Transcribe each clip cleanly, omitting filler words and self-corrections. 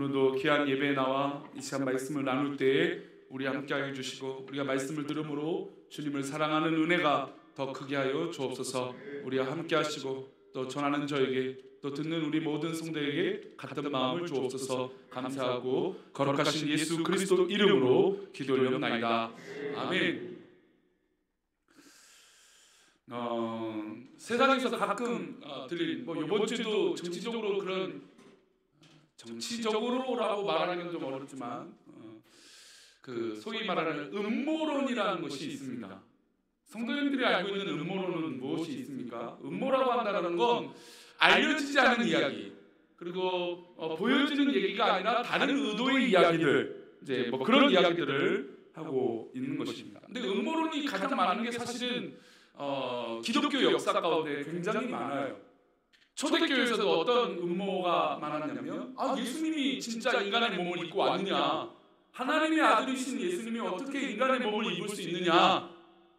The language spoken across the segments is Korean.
오늘도 귀한 예배에 나와 이 시간 말씀을 나눌 때에 우리 함께하여 주시고 우리가 말씀을 들음으로 주님을 사랑하는 은혜가 더 크게 하여 주옵소서. 우리와 함께하시고 또 전하는 저에게 또 듣는 우리 모든 성도에게 같은 마음을 주옵소서. 감사하고 거룩하신 예수 그리스도 이름으로 기도 올려옵나이다. 아멘. 세상에서 가끔 들린 이번 주도 정치적으로라고 말하기는 좀 어렵지만 그 소위 말하는 음모론이라는 것이 있습니다. 성도님들이 알고 있는 음모론은 무엇이 있습니까? 음모라고 한다는 건 알려지지 않은 이야기, 그리고 보여지는 얘기가 아니라 다른 의도의 이야기들, 이제 그런 이야기들을 하고 있는 것입니다. 근데 음모론이 가장 많은 게 사실은 기독교 역사 가운데 굉장히 많아요. 초대교회에서도 어떤 음모가 많았냐면 예수님이 진짜 인간의 몸을 입고 왔느냐, 하나님의 아들이신 예수님이 어떻게 인간의 몸을 입을 수 있느냐,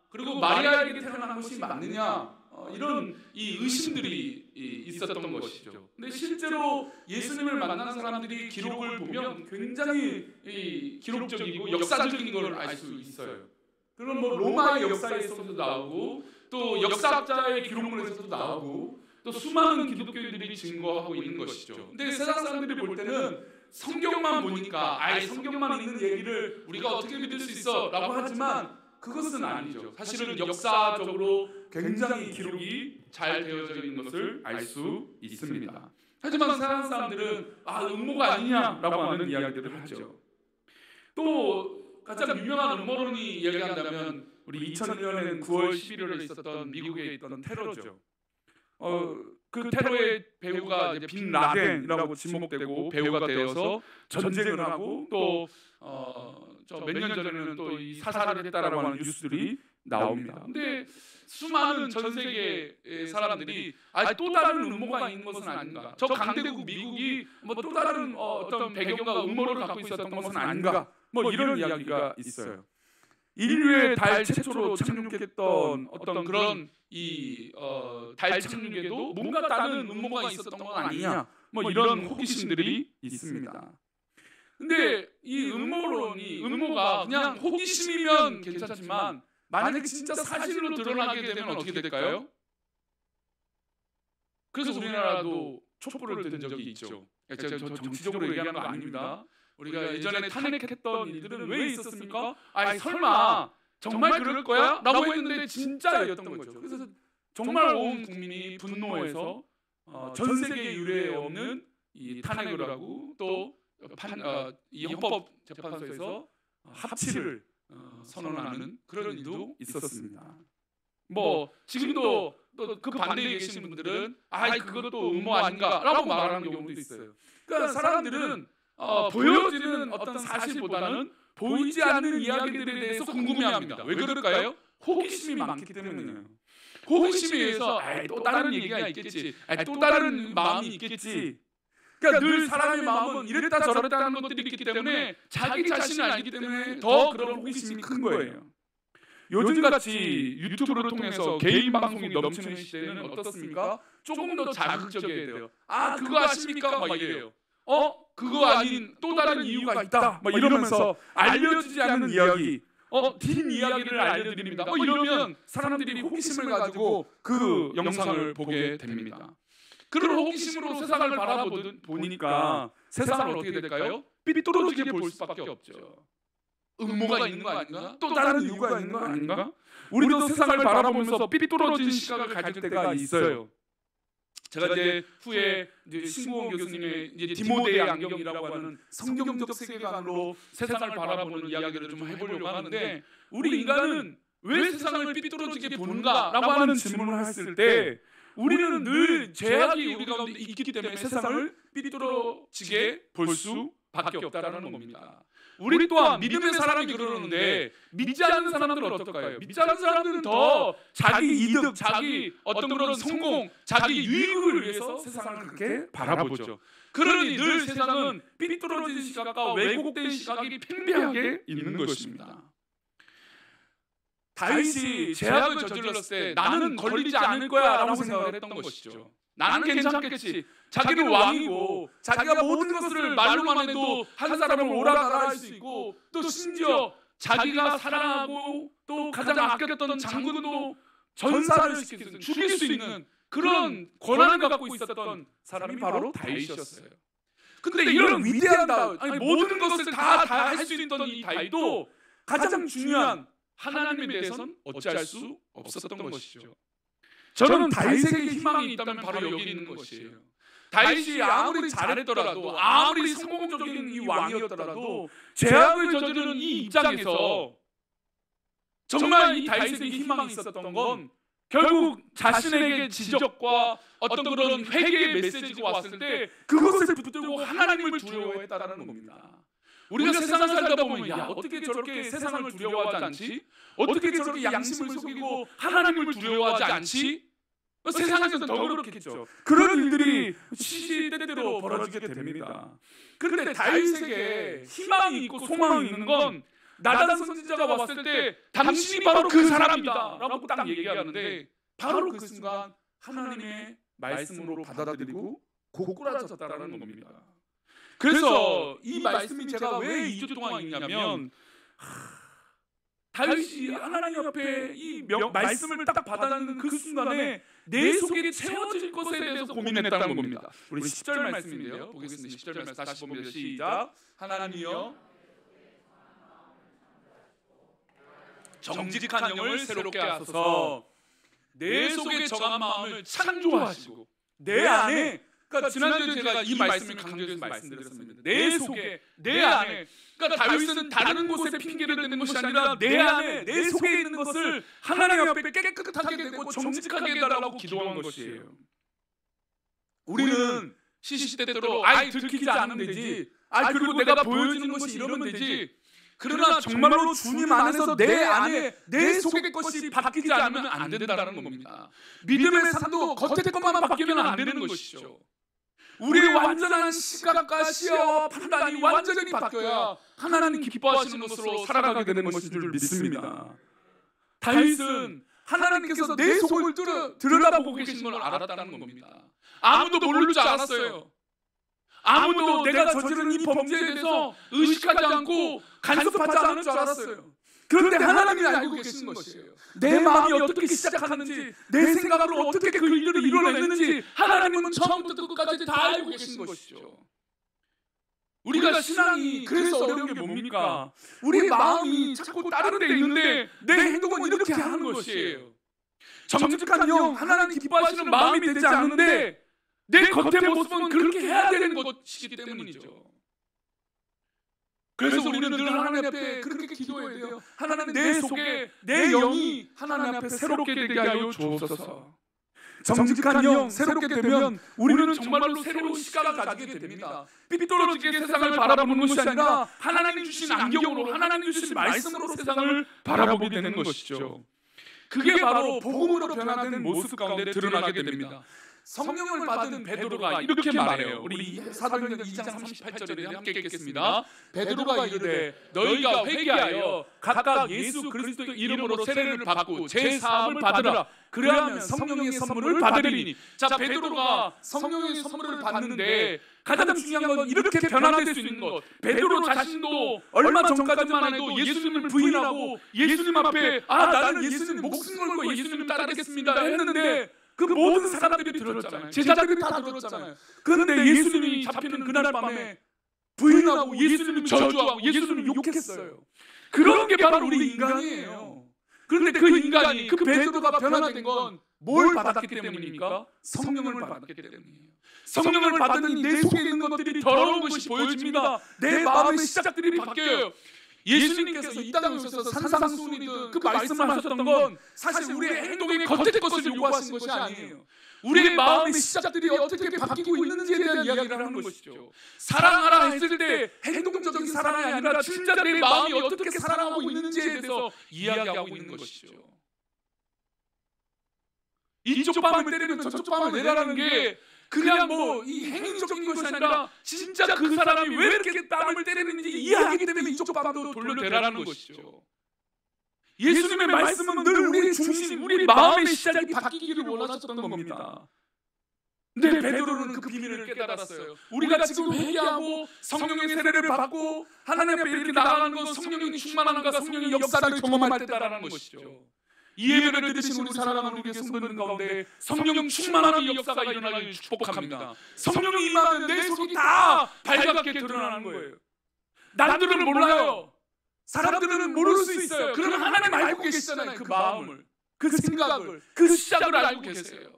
그리고 마리아에게 태어난 것이 맞느냐, 이런 이 의심들이 있었던 것이죠. 근데 실제로 예수님을 만난 사람들이 기록을 보면 굉장히 기록적이고 역사적인 걸 알 수 있어요. 그런 로마의 역사에서도 나오고 또 역사학자의 기록물에서도 나오고 또 수많은 기독교인들이 증거하고 있는 것이죠. 근데 세상 사람들이 볼 때는 성경만 보니까 성경만 있는 얘기를 우리가 어떻게 믿을 수 있어 라고 하지만 그것은 아니죠. 사실은 역사적으로 굉장히 기록이 잘 되어져 있는 것을 알 수 있습니다. 하지만 세상 사람들은 음모가 아니냐라고 하는 이야기들을 하죠. 또 가장 유명한 음모론이 이야기한다면 우리 2001년 9월 11일에 있었던 미국에 있던 테러죠. 그 테러의 배후가 이제 빈 라덴이라고 지목되고 배후가 되어서 전쟁을 하고 또 몇 년 전에는 또 이 사살을 했다라고 하는 뉴스들이 나옵니다. 근데 수많은 전 세계 사람들이 또 다른 음모가 있는 것은 아닌가, 저 강대국 미국이 또 다른 어떤 배경과 음모를 갖고 있었던 것은 아닌가, 이런 이야기가 있어요. 인류의 달 최초로 착륙했던 어떤 그런 달 착륙에도 뭔가 다른 음모가 있었던 건 아니냐, 이런 호기심들이 있습니다. 근데 이 음모가 그냥 호기심이면 괜찮지만 만약에 진짜 사실로 드러나게 되면 어떻게 될까요? 그래서 우리나라도 촛불을 든 적이 있죠. 제가 정치적으로 얘기하는 거 아닙니다. 우리가 예전에 탄핵했던 일들은 왜 있었습니까? 설마 정말 그럴 거야? 라고 했는데 진짜였던 거죠. 그래서 정말 온 국민이 분노해서 전 세계 유례에 없는 이 탄핵을 하고 또 이 헌법재판소에서 합치를 선언하는 그런 일도 있었습니다. 지금도 또 그 반대에 계신 분들은 그것도 음모 아닌가라고 말하는 경우도 있어요. 그러니까 사람들은 보여지는 어떤 사실보다는 보이지 않는 이야기들에 대해서 궁금해합니다. 왜 그럴까요? 호기심이 많기 때문이에요. 호기심에 의해서 또 다른 얘기가 있겠지, 또 다른 마음이 있겠지. 그러니까 늘 사람의 마음은 이랬다 저랬다 하는 것들이 있기 때문에 자기 자신을 알기 때문에 더 그런 호기심이 큰 거예요. 요즘같이 유튜브를 통해서 개인 방송이 넘치는 시대는 어떻습니까? 조금 더 자극적이어야 돼요. 그거 아십니까? 이래요. 그거 아닌 또 다른 이유가 있다. 이러면서 알려지지 않는 이야기, 뒷 이야기를 알려드립니다. 이러면 사람들이 호기심을 가지고 그 영상을 보게 됩니다. 그런 호기심으로 세상을 바라보니까 세상은 어떻게 될까요? 삐뚤어지게 볼 수밖에 없죠. 음모가 있는 거 아닌가? 또 다른 이유가 있는 거 아닌가? 우리도 세상을 바라보면서 삐뚤어진 시각을 가질 때가 있어요. 제가 이제 후에 신구원 교수님의 디모데의 안경이라고 하는 성경적 세계관으로 세상을 바라보는 이야기를 좀 해보려고 하는데, 우리 인간은 왜 세상을 삐뚤어지게 보는가라고 하는 질문을 했을 때 우리는 늘 죄악이 우리 가운데 있기 때문에 세상을 삐뚤어지게 볼 수밖에 없다는 겁니다. 우리 또한 믿음의 사람이 그러는데 믿지 않는 사람들은 어떨까요? 믿지 않는 사람들은 더 자기 이득, 자기 어떤 그런 성공, 자기 유익을 위해서 세상을 그렇게 바라보죠. 그러니 늘 세상은 삐뚤어진 시각과 왜곡된 시각이 팽배하게 있는 것입니다. 다윗이 죄악을 저질렀을 때 나는 걸리지 않을 거야 라고 생각을 했던 것이죠. 나는 괜찮겠지. 자기는 왕이고 자기가 모든 것을 말로만 해도 한 사람을 오라가라 할 수 있고 또 심지어 자기가 사랑하고 또 가장 아꼈던 장군도 전사를 시킬 수 있는, 죽일 수 있는 그런 권한을 갖고 있었던 사람이 바로 다윗이었어요. 근데 이런 위대한 다윗, 모든 것을 다 할 수 있던 이 다윗도 가장 중요한 하나님에 대해서는 어찌할 수 없었던 것이죠. 저는 다윗에게 희망이 있다면 바로 여기 있는 것이에요. 다윗이 아무리 잘했더라도, 아무리 성공적인 이 왕이었더라도 죄악을 저지르는 이 입장에서 정말 이 다윗에게 희망이 있었던 건 결국 자신에게 지적과 어떤 그런 회개의 메시지가 왔을 때 그것을 붙들고 하나님을 두려워했다는 겁니다. 우리가 세상을 살다 보면 야, 어떻게 저렇게 세상을 두려워하지 않지? 어떻게 저렇게 양심을 속이고 하나님을 두려워하지 않지? 세상에서는 더 그렇겠죠. 그런 일들이 시시때때로 벌어지게 됩니다. 그런데 다윗에게 희망이 있고 소망이 있는 건 나단 선지자가 왔을 때 당신이 바로 그 사람이다 라고 딱 얘기하는데 바로 그 순간 하나님의 말씀으로 받아들이고 고꾸라졌다는 겁니다. 그래서 이 말씀이 제가 왜 2주 동안 읽냐면 다윗이 하나님 앞에 이 말씀을 딱 받아들이는 그 순간에 내 속에 채워질 것에 대해서 고민했다는 겁니다. 우리 10절 말씀인데요. 보겠습니다. 10절 말씀 다시 보면 시작. 하나님이여 정직한 영을 새롭게 하소서. 내 속에 정한 마음을 창조하시고 내 안에, 그러니까 지난주에 제가 이 말씀을 강조해서 말씀드렸습니다. 내 속에, 내 안에, 그러니까 다윗은 다른 곳에 핑계를 대는 것이 아니라 내 안에, 내 속에 있는 것을 하나님 앞에 깨끗하게 되고 정직하게 해달라고 기도한 것이에요. 우리는 시시때때로 들키지 않으면 되지, 그리고 내가 보여주는 것이 이러면 되지, 그러나 정말로 주님 안에서 내 안에 내 속의 것이 바뀌지 않으면 안 된다는 겁니다. 믿음의 삶도 겉의 것만 바뀌면 안 되는 것이죠. 우리의 완전한 시각과 시야와 판단이 완전히 바뀌어야 하나님 기뻐하시는 것으로 살아가게 되는 것인 줄 믿습니다. 다윗은 하나님께서 내 속을 들여다보고 계신 걸 알았다는 겁니다. 아무도 모를 줄 알았어요. 아무도 내가 저지른 이 범죄에 대해서 의식하지 않고 간섭하지 않을 줄 알았어요. 그런데 하나님이 알고 계시는 것이에요. 내 마음이 어떻게 시작하는지, 내 생각으로 어떻게 그 일들을 이뤄냈는지 하나님은 처음부터 끝까지 다 알고 계시는 것이죠. 우리가 신앙이 그래서 어려운 게 뭡니까? 우리 마음이 자꾸 다른 데 있는데 내 행동은 이렇게 하는 것이에요. 정직한 영, 하나님 기뻐하시는 마음이 되지 않는데 내 겉의 모습은 그렇게 해야 되는 것이기 때문이죠. 그래서 우리는 늘 하나님 앞에 그렇게 기도해야 돼요. 하나님, 내 속에 내 영이 하나님 앞에 새롭게 되게 하여 주옵소서. 정직한 영, 새롭게 되면 우리는 정말로 새로운 시각을 가지게 됩니다. 삐뚤어지게 세상을 바라보는 것이 아니라 하나님 주신 안경으로, 하나님 주신 말씀으로 세상을 바라보게 되는 것이죠. 그게 바로 복음으로 변화된 모습 가운데 드러나게 됩니다. 성령을 받은 베드로가 이렇게 말해요. 우리 사도행전 2장 38절에 함께 읽겠습니다. 베드로가 이르되 너희가 회개하여 각각 예수 그리스도의 이름으로 세례를 받고 제사함을 받으라. 그리하면 성령의 선물을 받으리니. 자, 베드로가 성령의 선물을 받는데 가장 중요한 건 이렇게 변화될 수 있는 것. 베드로 자신도 얼마 전까지만 해도 예수님을 부인하고 예수님 앞에 나는 예수님 목숨 걸고 예수님 따르겠습니다 했는데 그 모든 사람들이 들었잖아요. 제자들이 다 들었잖아요. 그런데 예수님이 잡히는 그날 밤에 부인하고 예수님을 저주하고 예수님을 욕했어요. 그런 게 바로 우리 인간이에요. 그런데 그 인간이, 그 베드로가 변화된 건 뭘 받았기 때문입니까? 성령을 받았기 때문이에요. 성령을 받으니 내 속에 있는 것들이 더러운 것이 보여집니다. 내 마음의 시작들이 바뀌어요. 예수님께서 이 땅에 오셔서 산상수훈이든 그 말씀을 하셨던 건 사실 우리의 행동의 겉의 것을 요구하신 것이 아니에요. 우리의 마음의 시작들이 어떻게 바뀌고 있는지에 대한 이야기를 하는 것이죠. 사랑하라 했을 때 행동적인 사랑이 아니라 진짜 내 마음이 어떻게 사랑하고 있는지에 대해서 이야기하고 있는 것이죠. 이쪽 밤을 때리면 저쪽 밤을 내라는 게 그냥 뭐 이 행위적인 것이 아니라 진짜 그 사람이 왜 이렇게 땀을 때리는지 이해하기 때문에 이쪽 밤도 돌려대라는 것이죠. 예수님의 말씀은 늘 우리 중심, 우리 마음의 시작이 바뀌기를 원하셨던 겁니다. 근데 베드로는 그 비밀을 깨달았어요. 우리가 지금 회개하고 성령의 세례를 받고 하나님 앞에 이렇게 나가는 건 성령이 충만함과 성령의 역사를 경험할 때다라는 것이죠. 이 예배를 드리신 우리 사랑하는 우리 성도들 가운데 성령 충만함의 역사가 일어나길 축복합니다. 성령이 임하면 내 속이 다 발갛게 드러나는 거예요. 남들은 몰라요. 사람들은 모를 수 있어요. 그러나 하나님 알고 계시잖아요. 그 마음을, 그 생각을, 그 시작을 알고 계세요.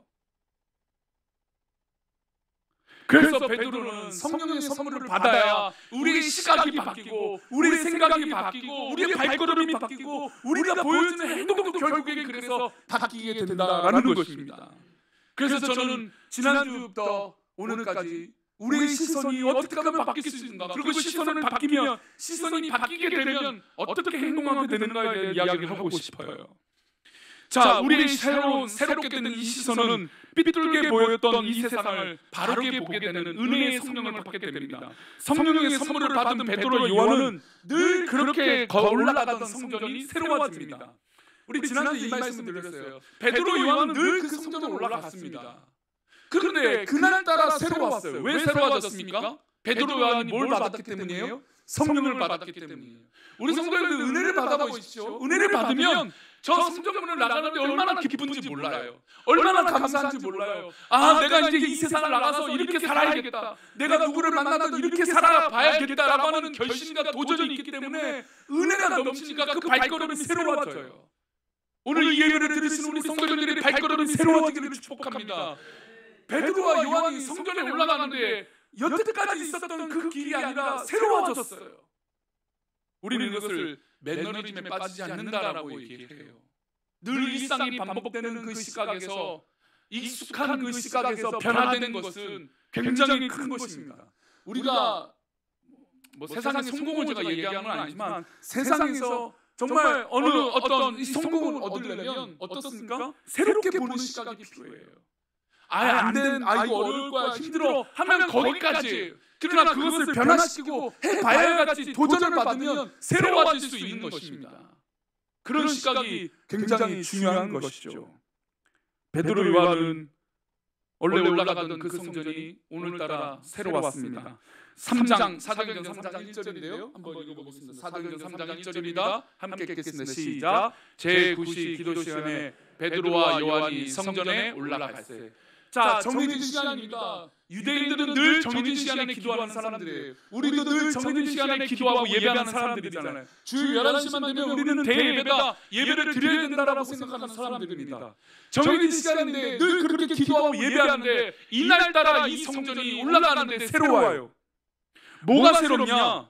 그래서 베드로는 성령의 선물을 받아야 우리의 시각이 바뀌고 우리의 생각이 바뀌고 우리의 발걸음이 바뀌고 우리가 보여주는 행동도 결국에 그래서 바뀌게 된다라는 것입니다. 그래서 저는 지난주부터 오늘까지 우리의 시선이 어떻게 하면 바뀔 수 있는가, 그리고 시선이 바뀌게 되면 어떻게 행동하게 되는가에 대한 이야기를 하고 싶어요. 자, 우리의 새롭게 되는 이 시선은 삐뚤게 보였던 이 세상을 바르게 보게 되는 은혜의 성령을 받게 됩니다. 성령의 선물을 받은 베드로 요한은 늘 그렇게 올라가던 성전이 새로워집니다. 우리 지난주에 이 말씀을 드렸어요. 베드로 요한은 늘 그 성전에 올라갔습니다. 그런데 그날따라 새로웠어요. 왜 새로워졌습니까? 베드로 요한이 뭘 받았기 때문이에요? 성령을 받았기 때문이에요. 우리 성도님들 은혜를 받아보십시오. 은혜를 받으면 저 성전문을 나가는데 얼마나 기쁜지 몰라요. 얼마나 감사한지 몰라요. 내가 이제 이 세상을 나가서 이렇게 살아야겠다, 내가 누구를 만나도 이렇게 살아봐야겠다라고 하는 결심과 도전이 있기 때문에 은혜가 넘치니까 그 발걸음이 새로워져요. 오늘 이 예배를 들으신 우리 성도님들의 발걸음이 새로워지기를 축복합니다. 베드로와 요한이 성전에 올라가는데 여태까지 있었던 그 길이 아니라 새로워졌어요. 우리는 이것을 매너리즘에 빠지지 않는다라고 얘기해요. 늘 일상이 반복되는 그 시각에서, 익숙한 그 시각에서 변화되는 것은 굉장히 큰 것입니다. 우리가 세상의 성공을 제가 얘기하는 건 아니지만 세상에서 정말 어떤 이 성공을 얻으려면 어떻습니까? 새롭게 보는 시각이 필요해요. 안 된, 이거 어려울 거야, 힘들어 하면 거기까지. 그러나 그것을 변화시키고 해봐야겠지, 도전을 받으면 새로워질 수 있는 것입니다. 그런 시각이 굉장히 중요한 것이죠. 베드로 요한은 원래 올라가던 그 성전이 오늘따라 새로웠습니다. 3장, 사도행전 3장 1절인데요. 한번 읽어보겠습니다. 사도행전 3장 1절입니다. 함께 읽겠습니다. 시작. 제9시 기도 시간에 베드로와 요한이 성전에 올라갔어요. 자, 정해진 시간입니다. 유대인들은 늘 정해진 시간에 기도하는 사람들이에요. 우리도 늘 정해진 시간에 기도하고 예배하는 사람들이잖아요. 주일 11시만 되면 우리는 대예배다, 예배를 드려야 된다라고 생각하는 사람들입니다. 정해진 시간인데 늘 그렇게 기도하고 예배하는데 이날따라 이 성전이 올라가는데 새로워요. 뭐가 새롭냐?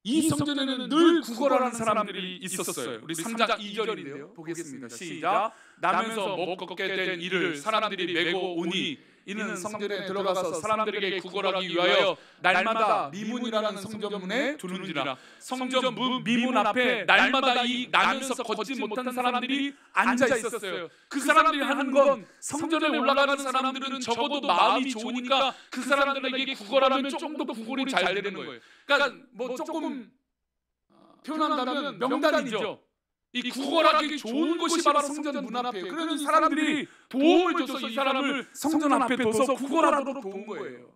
이 성전에는 늘 구걸하는 사람들이 있었어요. 우리 3장 2절인데요. 보겠습니다. 시작. 나면서 못 걷게 된 이를 사람들이 메고 오니 이는 성전에 들어가서 사람들에게 구걸하기 위하여 날마다 미문이라는 성전문에 두는지라. 성전 미문 앞에 날마다 이 나면서 걷지 못한 사람들이 앉아 있었어요. 그 사람들이 하는 건, 성전에 올라가는 사람들은 적어도 마음이 좋으니까 그 사람들에게 구걸하면 조금 더 구걸이 잘 되는 거예요. 그러니까 조금 표현한다면 명단이죠. 이 구걸하기 좋은 곳이 바로 성전 문 앞이에요. 그러면 사람들이 도움을 줘서 이 사람을 성전 앞에 둬서 구걸하도록 도운 거예요.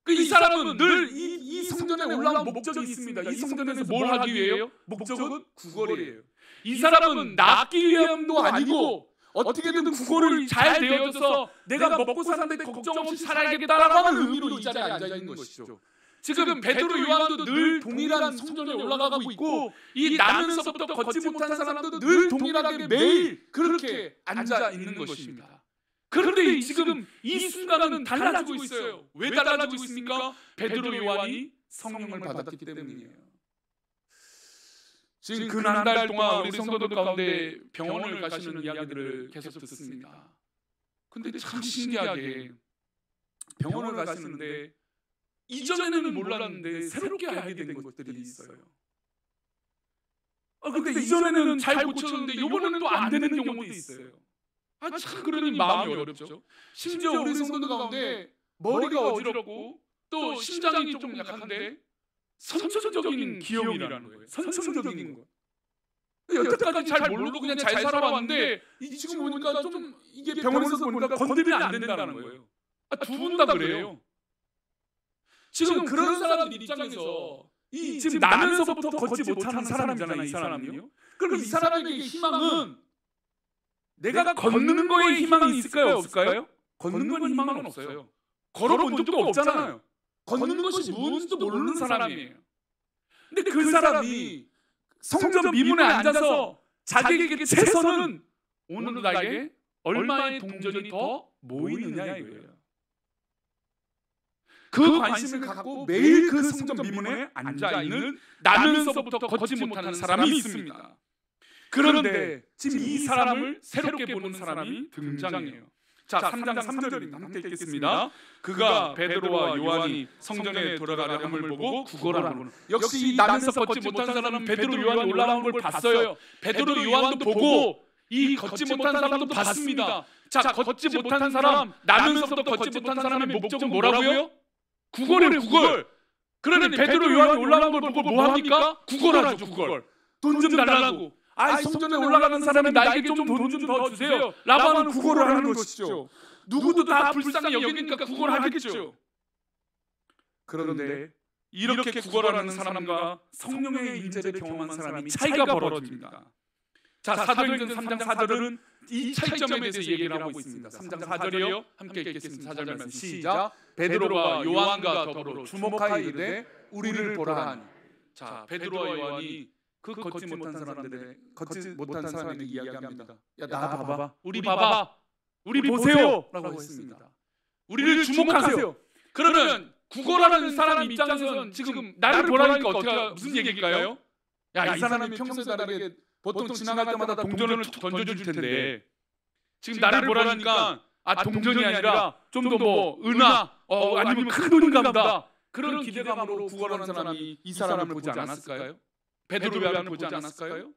이 사람은 늘 이 성전에 올라온 목적이 있습니다. 이 성전에서 뭘 하기 위해요? 목적은 구걸이에요. 이 사람은 낫기 위함도 아니고 어떻게든 구걸을 잘 되어져서 내가 먹고 사는데 걱정 없이 살아야겠다라고 하는 의미로 이 자리에 앉아 있는 것이죠. 지금 베드로 요한도 늘 동일한 성전에 올라가고 있고, 이 나면서부터 걷지 못한 사람도 늘 동일하게 매일 그렇게 앉아 있는 것입니다. 그런데 지금 이 순간은 달라지고 있어요. 왜 달라지고 있습니까? 베드로 요한이 성령을 받았기 때문이에요. 지금 그 한 달 동안 우리 성도들 가운데 병원을 가시는 이야기들을 계속 듣습니다. 근데 참 신기하게 병원을 가시는데 이전에는 몰랐는데 새롭게 알게 된 것들이 있어요. 근데 이전에는 잘 고쳤는데 이번에는 또 안 되는 경우도 있어요. 참 그러니 마음이 어렵죠. 심지어 우리 성도들 가운데 머리가 어지럽고 또 심장이 좀 약한데 선천적인 기형이라는 거예요. 선천적인 거. 여태까지 잘 모르고 그냥 잘 살아왔는데 지금 보니까 좀 이게 병원에서 보니까 건드리면 안 된다는 거예요. 두 분 다 그래요. 지금 그런 사람들 입장에서 지금 나면서부터 걷지 못하는 사람이잖아요. 이 사람이요. 그럼 이 사람에게 희망은 내가 걷는 거에 희망이 있을까요? 없을까요? 걷는 건 희망은 없어요. 걸어본 적도 없잖아요. 걷는 것이 무엇인지도 모르는 사람이에요. 근데 그 사람이 성전 미문에 앉아서 자기에게 최선은 오늘 나에게 얼마의 동전이 더 모이느냐 이거예요. 그 관심을 갖고 매일 그 성전 미문에 앉아있는 나면서부터 걷지 못하는 사람이 있습니다. 그런데 지금 이 사람을 새롭게 보는 사람이 등장해요. 자, 3장 3절입니다. 함께 읽겠습니다. 그가 베드로와 요한이 성전에 돌아가려함을 보고 구걸하는, 역시 이 나면서 걷지 못한 사람은 베드로 요한이 올라온 걸 봤어요. 베드로 요한도 보고 이 걷지 못한 사람도 봤습니다. 자, 걷지 못한 사람, 나면서부터 걷지 못한 사람의 목적은 뭐라고요? 구걸이에요, 구걸. 그러니 베드로 요한이 올라간 걸 보고 뭐 합니까? 구걸하죠, 구걸. 돈 좀 달라고. 성전에 올라가는 사람이 나에게 좀 돈 좀 더 주세요 라고 하는 구걸을 하는 것이죠. 누구도 다 불쌍히 여기니까 구걸하겠죠. 그런데 이렇게 구걸하는 사람과 성령의 임재를 경험한 사람이 차이가 벌어집니다. 자, 사도행전 3장 4절은 이 차이점에 대해서 얘기를 하고 있습니다. 3장 4절이요. 함께 읽겠습니다. 4절 말씀 시작. 베드로와 요한과 더불어 주목하여 이르되 우리를 보라 하니. 자, 베드로와 요한이 그 걷지 못한 사람들의 걷지 못한 사람에게 이야기합니다. 야, 나 봐봐. 우리 봐봐. 우리 보세요 라고 했습니다. 우리를 주목하세요. 그러면 구걸하는 사람 입장에서는 지금 나를 보라니까 어떻게 무슨 얘기일까요? 야, 이 사람이 평소에 나에게 보통 지나갈 때마다 동전을 툭 던져줄 텐데 지금 나를 보라니까 동전이 아니라 좀 더 뭐 은하 아니면 큰 돈인가 보다. 그런 기대감으로 구걸하는 사람이 이 사람을 보지 않았을까요? 베드로 요한을 보지 않았을까요?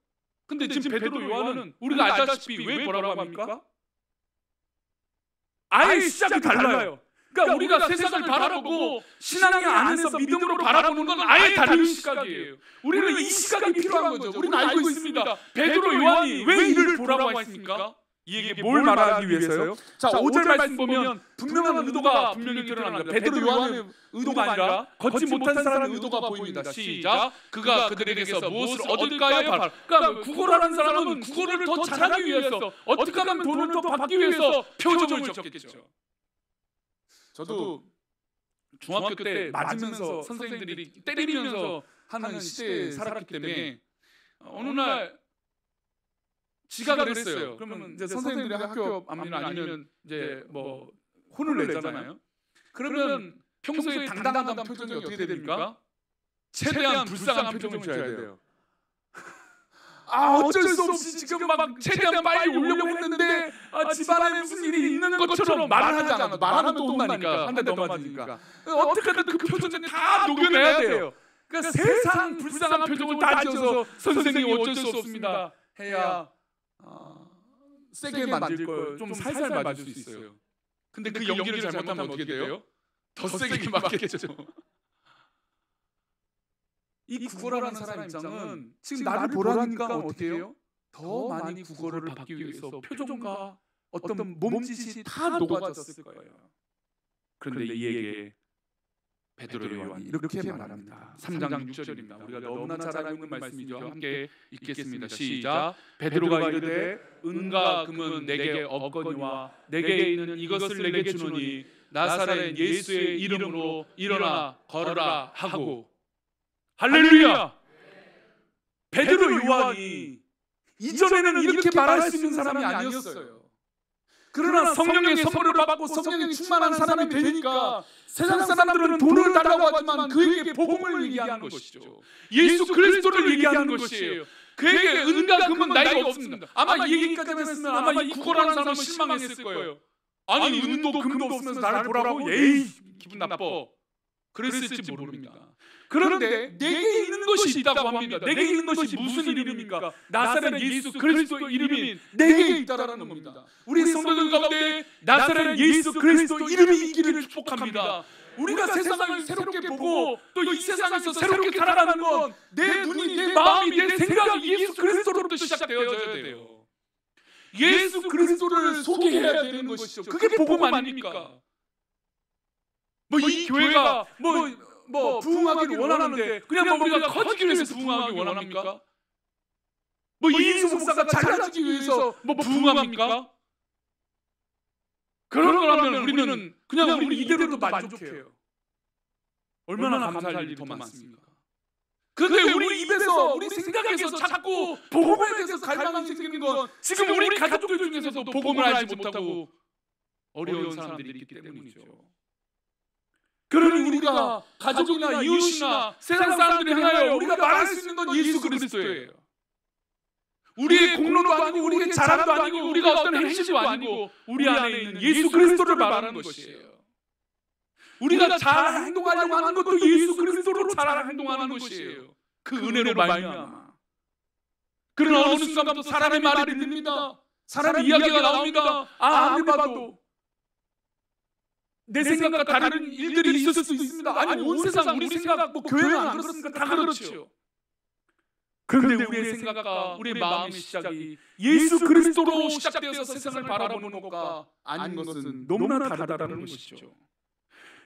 근데 지금 베드로 요한은 우리가 알다시피 왜 뭐라고 합니까? 아예 시작이 달라요. 그러니까 우리가 세상을 바라보고 신앙의 안에서 믿음으로 바라보는 건 아예 다른 시각이에요. 우리는 이 시각이 필요한 거죠. 우리는 알고 있습니다. 베드로 요한이 왜 이를 보라고 했습니까? 이에게 뭘 말하기 위해서요? 자, 5절 말씀 보면 분명한 의도가 분명히 드러납니다. 베드로 요한의 의도가 아니라 걷지 못한 사람의 의도가 보입니다. 시작. 그가 그들에게서 무엇을 얻을까요? 그러니까 구걸하는 사람은 구걸을 더 잘하기 위해서, 어떻게 하면 돈을 더 받기 위해서 표정을 적겠죠. 저도 중학교 때 맞으면서 선생님들이 때리면서 하는 시대에 살았기 때문에 어느 날 지각을 했어요. 그러면 이제 선생님들이 학교 앞이나 아니면 이제 뭐 혼을 내잖아요. 그러면 평소에 당당한 표정이 어떻게 됩니까? 최대한 불쌍한 표정을 줘야 돼요. 어쩔 수 없이 지금 막 최대한 빨리 오려고 했는데 집안에 무슨 일이 있는 것처럼 말을 하지 않아. 말하면 또 혼나니까, 한 대 더 맞으니까. 어떻게든 그 표정을 다 녹여내야 돼요. 그러니까 세상 불쌍한 표정을 다 지어서 선생님이 어쩔 수 없습니다 해야 세게 만질 걸 좀 살살 맞을 수 있어요. 근데 그 연기를 잘못하면 어떻게 돼요? 더 세게 맞겠죠. 이 구걸하는 사람 입장은 지금 나를 보라니까 어떻게 해요? 더 많이 구걸을 받기 위해서 표정과 어떤 몸짓이 다 녹아졌을 거예요. 그런데 이에게 베드로 요한이 이렇게 말합니다. 3장 6절입니다. 우리가 너무나 잘 알고 있는 말씀이죠. 함께 읽겠습니다. 시작. 베드로가 이르되 은과 금은 내게 없거니와 내게 있는 이것을 내게 주노니 나사렛 예수의 이름으로 일어나 걸어라 하고. 할렐루야. 베드로 요한이 이전에는 이렇게 말할 수 있는 사람이 아니었어요. 그러나 성령의 선물을 받고 성령이 충만한 사람이 되니까 세상 사람들은 돈을 달라고 하지만 그에게 복음을 얘기하는 것이죠. 예수 그리스도를 얘기하는 것이에요. 그에게 은과 금은 나이가 없습니다. 아마 이 얘기까지 했으면 아마 이 구걸하는 사람은 실망했을 거예요. 아니 은도 금도 없으면서 나를 보라고? 에이 기분 나빠. 그랬을지 모릅니다. 그런데 내게 있는 것이 있다고 합니다. 내게 있는 것이 무슨 이름입니까? 나사렛 예수 그리스도 이름이 내게 있다라는 겁니다. 우리 성도들 가운데 나사렛 예수 그리스도 이름이 있기를 축복합니다. 우리가 세상을 새롭게 보고 또 이 세상에서 새롭게 살아가는 건 내 눈이, 내 마음이, 내 생각이 예수 그리스도로부터 예수 그리스도를 소개해야 되는 것이죠. 그게 복음 아닙니까? 뭐 이 교회가 뭐 부흥하기를 원하는데 그냥 뭐 우리가 커지기 위해서 부흥하기 원합니까? 뭐 이인수 목사가 잘나지기 위해서 뭐 부흥합니까? 그런 거라면 우리는 그냥 우리 이대로도 만족해요. 얼마나 감사할 일이 더 많습니까? 그런데 우리 입에서 우리 생각에서 자꾸 복음에 대해서 갈망이 생기는 건 지금 우리 가족들 중에서도 복음을 알지 못하고 어려운 사람들이 있기 때문이죠. 그러니 우리가 가족이나 이웃이나 세상 사람들이 향하여 우리가 말할 수 있는 건 예수 그리스도예요. 우리의 공로도 아니고 우리의 자랑도 아니고 우리가 어떤 행실도 아니고 우리 안에 있는 예수 그리스도를 말하는 것이에요. 우리가 잘 행동하려고 하는 것도 예수 그리스도로 잘 행동하는 것이에요. 그 은혜로 말미암아. 그러나 어느 순간부터 사람의 말이 들립니다. 사람의 이야기가 나옵니다. 아무리 봐도 내 생각과 다른 일들이 있을 수 있습니다. 아니 온 세상 우리 생각 뭐 교회는 안 그렇습니까? 다 그렇죠. 그런데 우리의 생각과 우리의 마음의 시작이 예수 그리스도로 시작되어서 세상을 바라보는 것과 아닌 것은 너무나 다르다는 것이죠.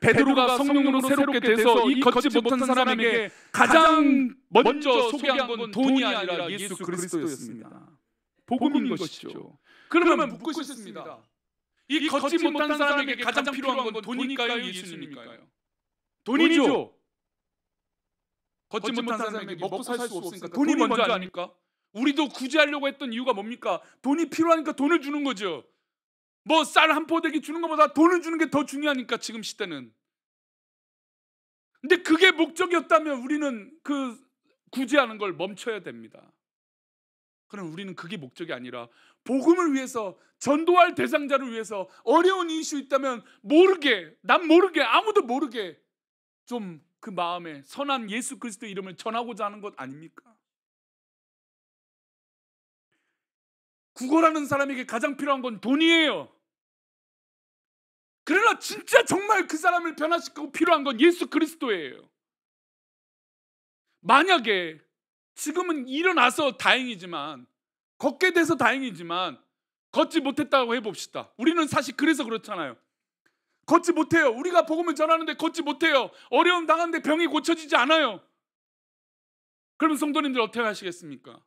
베드로가 성령으로 새롭게 돼서 이 걷지 못한 사람에게 가장 먼저 소개한 건 돈이 아니라 예수 그리스도였습니다. 복음인 것이죠. 그러면 묻고 싶습니다. 이 걷지 못한 사람에게 가장 필요한 건 돈일까요? 예수님일까요? 돈이죠. 걷지 못한 사람에게 먹고 살 수 없으니까 돈이 먼저 아닙니까? 우리도 구제하려고 했던 이유가 뭡니까? 돈이 필요하니까 돈을 주는 거죠. 뭐 쌀 한 포대기 주는 것보다 돈을 주는 게 더 중요하니까 지금 시대는. 근데 그게 목적이었다면 우리는 그 구제하는 걸 멈춰야 됩니다. 그럼 우리는 그게 목적이 아니라 복음을 위해서 전도할 대상자를 위해서 어려운 이슈 있다면 모르게 남 모르게 아무도 모르게 좀 그 마음에 선한 예수 그리스도 이름을 전하고자 하는 것 아닙니까? 구걸하는 사람에게 가장 필요한 건 돈이에요. 그러나 진짜 정말 그 사람을 변화시키고 필요한 건 예수 그리스도예요. 만약에 지금은 일어나서 다행이지만 걷게 돼서 다행이지만 걷지 못했다고 해봅시다. 우리는 사실 그래서 그렇잖아요. 걷지 못해요. 우리가 복음을 전하는데 걷지 못해요. 어려움 당하는데 병이 고쳐지지 않아요. 그러면 성도님들 어떻게 하시겠습니까?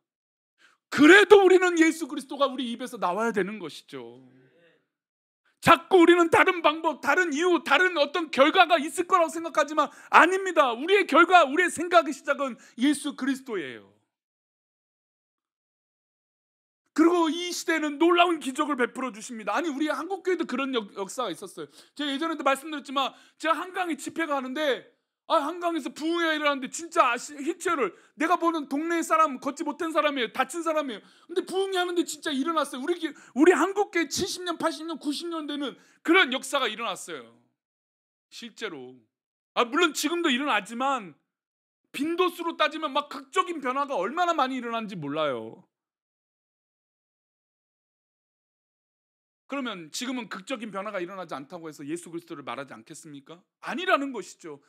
그래도 우리는 예수 그리스도가 우리 입에서 나와야 되는 것이죠. 자꾸 우리는 다른 방법, 다른 이유, 다른 어떤 결과가 있을 거라고 생각하지만 아닙니다. 우리의 결과, 우리의 생각의 시작은 예수 그리스도예요. 그리고 이 시대는 놀라운 기적을 베풀어 주십니다. 아니 우리 한국교회도 그런 역사가 있었어요. 제가 예전에도 말씀드렸지만 제가 한강에 집회가 하는데 한강에서 부흥회가 일어났는데 진짜 휠체어를 내가 보는 동네 사람 걷지 못한 사람이에요. 다친 사람이에요. 근데 부흥회 하는데 진짜 일어났어요. 우리 한국교회 70년, 80년, 90년대는 그런 역사가 일어났어요. 실제로. 물론 지금도 일어나지만 빈도수로 따지면 막 극적인 변화가 얼마나 많이 일어나는지 몰라요. 그러면 지금은 극적인 변화가 일어나지 않다고 해서 예수 그리스도를 말하지 않겠습니까? 아니라는 것이죠.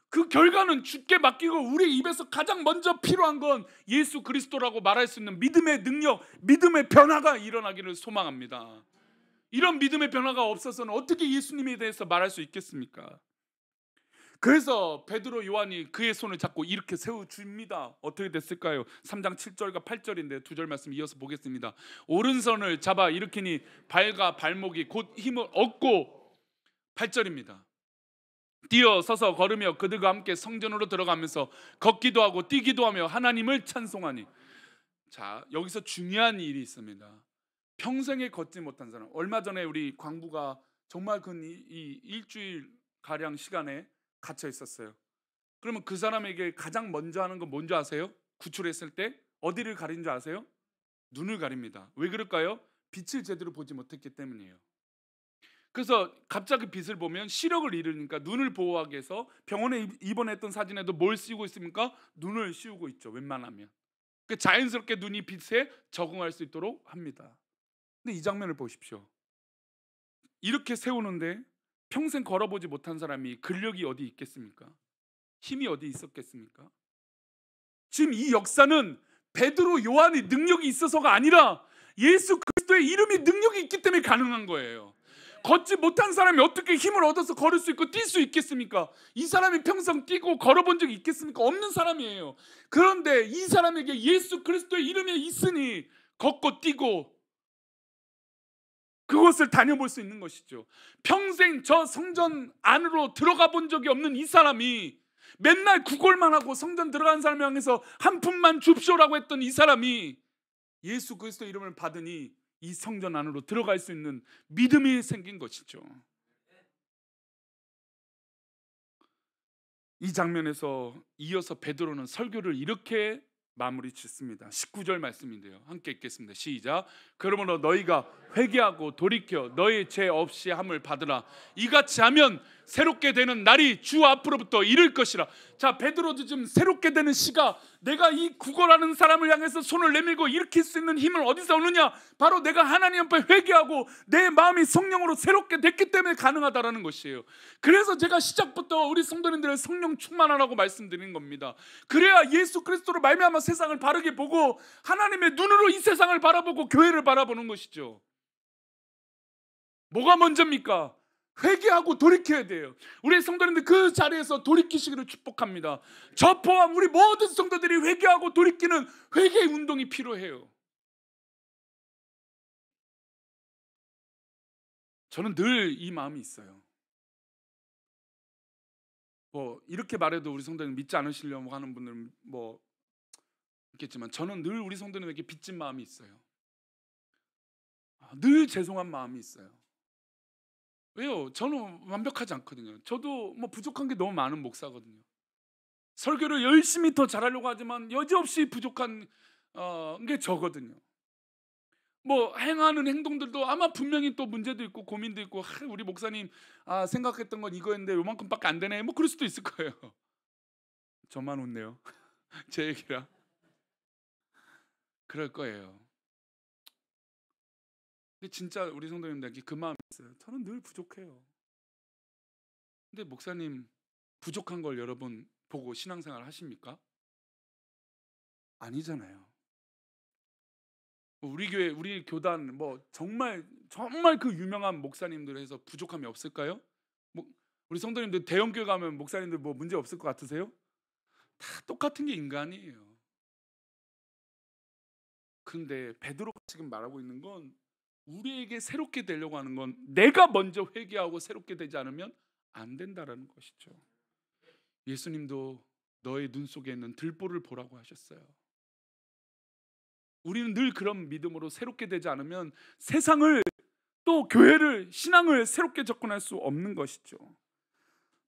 그 결과는 주께 맡기고 우리 입에서 가장 먼저 필요한 건 예수 그리스도라고 말할 수 있는 믿음의 능력, 믿음의 변화가 일어나기를 소망합니다. 이런 믿음의 변화가 없어서는 어떻게 예수님에 대해서 말할 수 있겠습니까? 그래서 베드로 요한이 그의 손을 잡고 이렇게 세워줍니다. 어떻게 됐을까요? 3장 7절과 8절인데 두 절 말씀 이어서 보겠습니다. 오른손을 잡아 일으키니 발과 발목이 곧 힘을 얻고 8절입니다. 뛰어 서서 걸으며 그들과 함께 성전으로 들어가면서 걷기도 하고 뛰기도 하며 하나님을 찬송하니. 자, 여기서 중요한 일이 있습니다. 평생에 걷지 못한 사람. 얼마 전에 우리 광부가 정말 이 일주일 가량 시간에 갇혀 있었어요. 그러면 그 사람에게 가장 먼저 하는 건 뭔지 아세요? 구출했을 때 어디를 가린 줄 아세요? 눈을 가립니다. 왜 그럴까요? 빛을 제대로 보지 못했기 때문이에요. 그래서 갑자기 빛을 보면 시력을 잃으니까 눈을 보호하기 위해서 병원에 입원했던 사진에도 뭘 씌우고 있습니까? 눈을 씌우고 있죠. 웬만하면 자연스럽게 눈이 빛에 적응할 수 있도록 합니다. 근데 이 장면을 보십시오. 이렇게 세우는데 평생 걸어보지 못한 사람이 근력이 어디 있겠습니까? 힘이 어디 있었겠습니까? 지금 이 역사는 베드로 요한의 능력이 있어서가 아니라 예수 그리스도 그리스도의 이름이 능력이 있기 때문에 가능한 거예요. 걷지 못한 사람이 어떻게 힘을 얻어서 걸을 수 있고 뛸 수 있겠습니까? 이 사람이 평생 뛰고 걸어본 적이 있겠습니까? 없는 사람이에요. 그런데 이 사람에게 예수 그리스도의 이름이 있으니 걷고 뛰고 그곳을 다녀볼 수 있는 것이죠. 평생 저 성전 안으로 들어가 본 적이 없는 이 사람이 맨날 구걸만 하고 성전 들어간 사람을 향해서 한 푼만 줍쇼라고 했던 이 사람이 예수 그리스도 이름을 받으니 이 성전 안으로 들어갈 수 있는 믿음이 생긴 것이죠. 이 장면에서 이어서 베드로는 설교를 이렇게 마무리 짓습니다. 19절 말씀인데요, 함께 읽겠습니다. 시작. 그러므로 너희가 회개하고 돌이켜 너희 죄 없이 함을 받으라. 이같이 하면 새롭게 되는 날이 주 앞으로부터 이를 것이라. 자, 베드로도 지금 새롭게 되는 시가 내가 이 구걸하는 사람을 향해서 손을 내밀고 일으킬 수 있는 힘을 어디서 오느냐? 바로 내가 하나님 앞에 회개하고 내 마음이 성령으로 새롭게 됐기 때문에 가능하다라는 것이에요. 그래서 제가 시작부터 우리 성도님들을 성령 충만하라고 말씀드린 겁니다. 그래야 예수 그리스도로 말미암아 세상을 바르게 보고 하나님의 눈으로 이 세상을 바라보고 교회를 바라보는 것이죠. 뭐가 먼저입니까? 회개하고 돌이켜야 돼요. 우리 성도님들 그 자리에서 돌이키시기를 축복합니다. 저 포함 우리 모든 성도들이 회개하고 돌이키는 회개 운동이 필요해요. 저는 늘 이 마음이 있어요. 뭐 이렇게 말해도 우리 성도님 믿지 않으시려고 하는 분들은 뭐 있겠지만 저는 늘 우리 성도님에게 빚진 마음이 있어요. 늘 죄송한 마음이 있어요. 왜요? 저는 완벽하지 않거든요. 저도 뭐 부족한 게 너무 많은 목사거든요. 설교를 열심히 더 잘하려고 하지만 여지없이 부족한 게 저거든요. 뭐 행하는 행동들도 아마 분명히 또 문제도 있고 고민도 있고, 우리 목사님 생각했던 건 이거였는데 요만큼밖에 안 되네, 뭐 그럴 수도 있을 거예요. 저만 웃네요. 제 얘기라. 그럴 거예요. 근데 진짜 우리 성도님들에게 그 마음이 있어요. 저는 늘 부족해요. 근데 목사님 부족한 걸 여러분 보고 신앙생활 하십니까? 아니잖아요. 우리 교회, 우리 교단 뭐 정말 그 유명한 목사님들 해서 부족함이 없을까요? 뭐 우리 성도님들 대형 교회 가면 목사님들 뭐 문제 없을 것 같으세요? 다 똑같은 게 인간이에요. 근데 베드로가 지금 말하고 있는 건 우리에게 새롭게 되려고 하는 건 내가 먼저 회개하고 새롭게 되지 않으면 안 된다라는 것이죠. 예수님도 너의 눈 속에 있는 들보를 보라고 하셨어요. 우리는 늘 그런 믿음으로 새롭게 되지 않으면 세상을, 또 교회를, 신앙을 새롭게 접근할 수 없는 것이죠.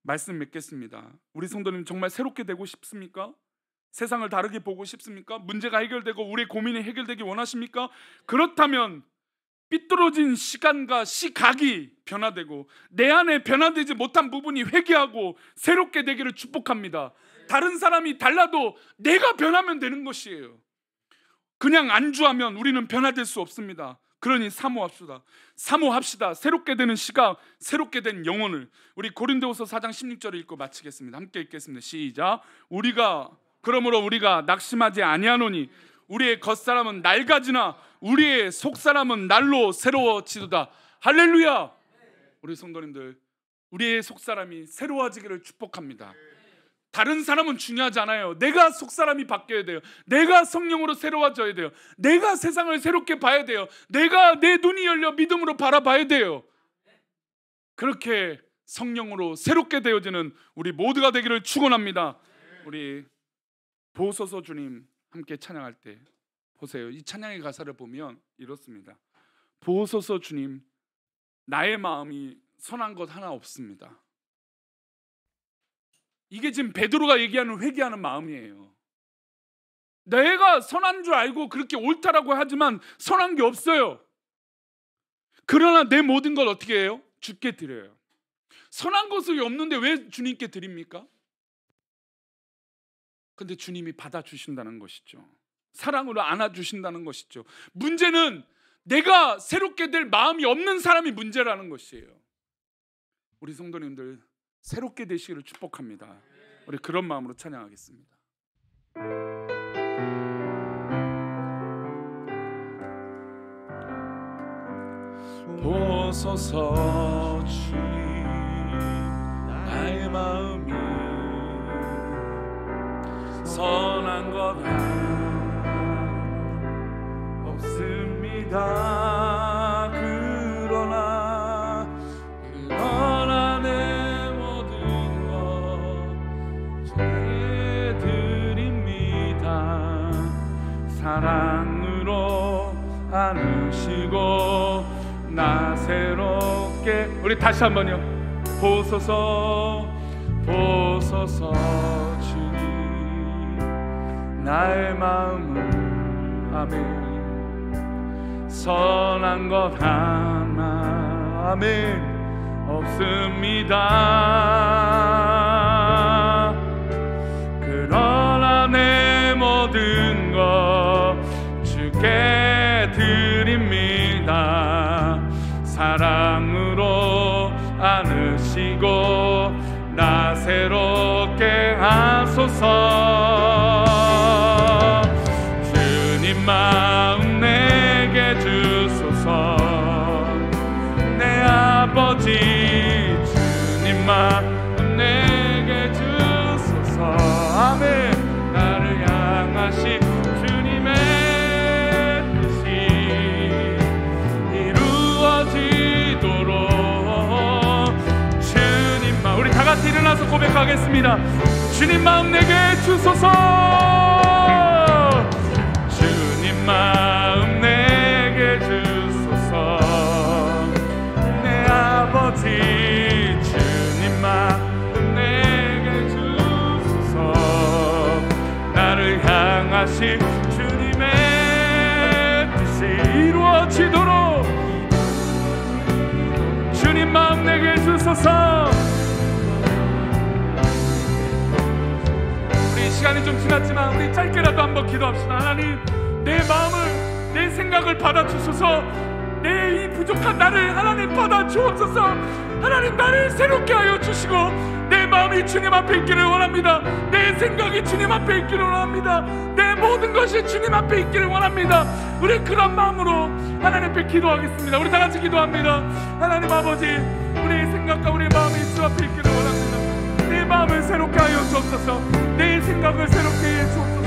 말씀 맺겠습니다. 우리 성도님 정말 새롭게 되고 싶습니까? 세상을 다르게 보고 싶습니까? 문제가 해결되고 우리의 고민이 해결되기 원하십니까? 그렇다면 삐뚤어진 시간과 시각이 변화되고 내 안에 변화되지 못한 부분이 회개하고 새롭게 되기를 축복합니다. 다른 사람이 달라도 내가 변하면 되는 것이에요. 그냥 안주하면 우리는 변화될 수 없습니다. 그러니 사모합시다. 새롭게 되는 시각, 새롭게 된 영혼을. 우리 고린도후서 4장 16절을 읽고 마치겠습니다. 함께 읽겠습니다. 시작. 그러므로 우리가 낙심하지 아니하노니 우리의 겉사람은 낡아지나 우리의 속사람은 날로 새로워지도다. 할렐루야. 우리 성도님들, 우리의 속사람이 새로워지기를 축복합니다. 다른 사람은 중요하지 않아요. 내가 속사람이 바뀌어야 돼요. 내가 성령으로 새로워져야 돼요. 내가 세상을 새롭게 봐야 돼요. 내가 내 눈이 열려 믿음으로 바라봐야 돼요. 그렇게 성령으로 새롭게 되어지는 우리 모두가 되기를 축원합니다. 우리 보소서 주님 함께 찬양할 때 보세요. 이 찬양의 가사를 보면 이렇습니다. 보소서 주님, 나의 마음이 선한 것 하나 없습니다. 이게 지금 베드로가 얘기하는 회개하는 마음이에요. 내가 선한 줄 알고 그렇게 옳다라고 하지만 선한 게 없어요. 그러나 내 모든 걸 어떻게 해요? 주께 드려요. 선한 것이 없는데 왜 주님께 드립니까? 근데 주님이 받아주신다는 것이죠. 사랑으로 안아주신다는 것이죠. 문제는 내가 새롭게 될 마음이 없는 사람이 문제라는 것이에요. 우리 성도님들 새롭게 되시기를 축복합니다. 우리 그런 마음으로 찬양하겠습니다. 보소서 주님, 나의 마음이 선한 것 하나 없습니다. 그러나 내 모든 것 주께 드립니다. 사랑으로 안으시고 나 새롭게, 우리 다시 한번요. 보소서 보소서 주님, 나의 마음은 아멘 선한 것 하나 아멘 없습니다. 그러나 내 모든 것 주께 드립니다. 사랑으로 안으시고 나 새롭게 하소서. 주님 마음 내게 주소서. 내 아버지 주님 마음 내게 주소서. 아멘. 나를 향하신 주님의 뜻이 이루어지도록 주님 마음, 우리 다 같이 일어나서 고백하겠습니다. 주님 마음 내게 주소서. 주님 마음 내게 주소서. 내 아버지 주님 마음 내게 주소서. 나를 향하신 주님의 뜻이 이루어지도록 주님 마음 내게 주소서. 우리 시간이 좀 지났지만 우리 짧게라도 한번 기도합시다. 하나님, 내 마음을, 내 생각을 받아주소서. 내 이 부족한 나를 하나님 받아주옵소서. 하나님, 나를 새롭게 하여 주시고 내 마음이 주님 앞에 있기를 원합니다. 내 생각이 주님 앞에 있기를 원합니다. 내 모든 것이 주님 앞에 있기를 원합니다. 우리 그런 마음으로 하나님 앞에 기도하겠습니다. 우리 다 같이 기도합니다. 하나님 아버지, 우리의 생각과 우리의 마음이 주 앞에 있기를 원합니다. 내 마음을 새롭게 하여 주옵소서. 내 생각을 새롭게 해 주옵소서.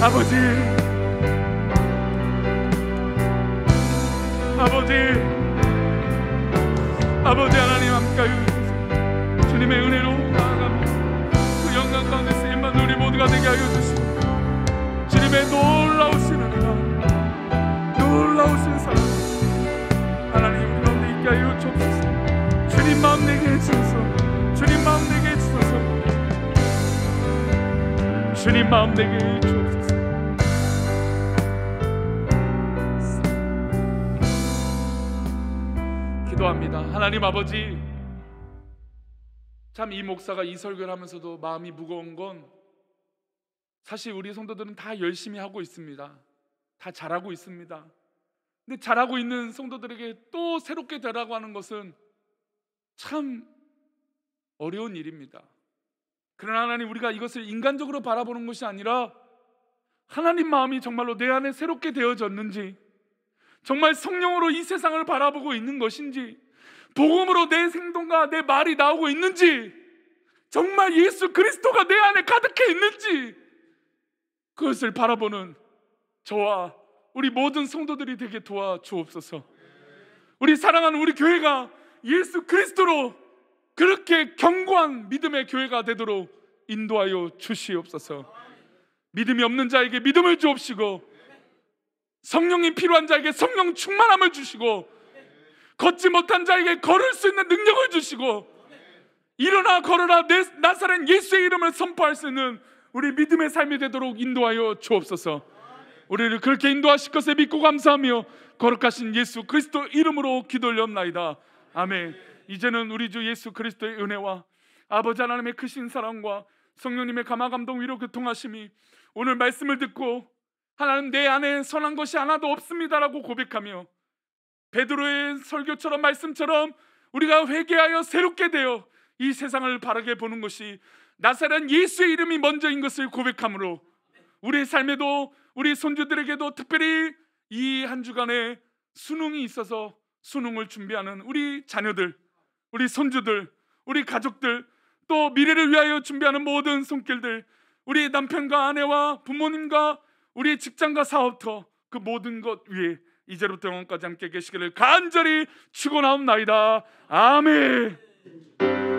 아버지, 아버지 하나님 함께 하여 주소서. 주님의 은혜로 나아가며 그 영광 가운데 쓰임받는 우리 모두가 되게 하여 주시고 주님의 놀라우신 은혜가, 놀라우신 사랑 하나님 우리 가운데 있게 하여 주옵소서. 주님 마음 내게 해주소서. 주님 마음 내게 해주소서. 주님 마음 내게 해주옵소서. 기도합니다. 하나님 아버지, 참 이 목사가 이 설교를 하면서도 마음이 무거운 건 사실 우리 성도들은 다 열심히 하고 있습니다. 다 잘하고 있습니다. 근데 잘하고 있는 성도들에게 또 새롭게 되라고 하는 것은 참 어려운 일입니다. 그러나 하나님, 우리가 이것을 인간적으로 바라보는 것이 아니라 하나님 마음이 정말로 내 안에 새롭게 되어졌는지, 정말 성령으로 이 세상을 바라보고 있는 것인지, 복음으로 내 행동과 내 말이 나오고 있는지, 정말 예수 그리스도가 내 안에 가득해 있는지, 그것을 바라보는 저와 우리 모든 성도들이 되게 도와주옵소서. 우리 사랑하는 우리 교회가 예수 그리스도로 그렇게 견고한 믿음의 교회가 되도록 인도하여 주시옵소서. 믿음이 없는 자에게 믿음을 주옵시고, 성령이 필요한 자에게 성령 충만함을 주시고, 걷지 못한 자에게 걸을 수 있는 능력을 주시고, 일어나 걸어라 나사렛 예수의 이름을 선포할 수 있는 우리 믿음의 삶이 되도록 인도하여 주옵소서. 우리를 그렇게 인도하실 것에 믿고 감사하며 거룩하신 예수 그리스도 이름으로 기도 올려옵나이다. 아멘. 이제는 우리 주 예수 그리스도의 은혜와 아버지 하나님의 크신 사랑과 성령님의 감화 감동 위로 교통하심이 오늘 말씀을 듣고 하나님, 내 안에 선한 것이 하나도 없습니다라고 고백하며 베드로의 설교처럼 말씀처럼 우리가 회개하여 새롭게 되어 이 세상을 바라게 보는 것이 나사렛 예수의 이름이 먼저인 것을 고백함으로 우리의 삶에도 우리 손주들에게도 특별히 이 한 주간에 수능이 있어서 수능을 준비하는 우리 자녀들, 우리 손주들, 우리 가족들, 또 미래를 위하여 준비하는 모든 손길들, 우리 남편과 아내와 부모님과 우리 직장과 사업터, 그 모든 것 위에 이제부터 영원까지 함께 계시기를 간절히 축원하옵나이다. 아멘.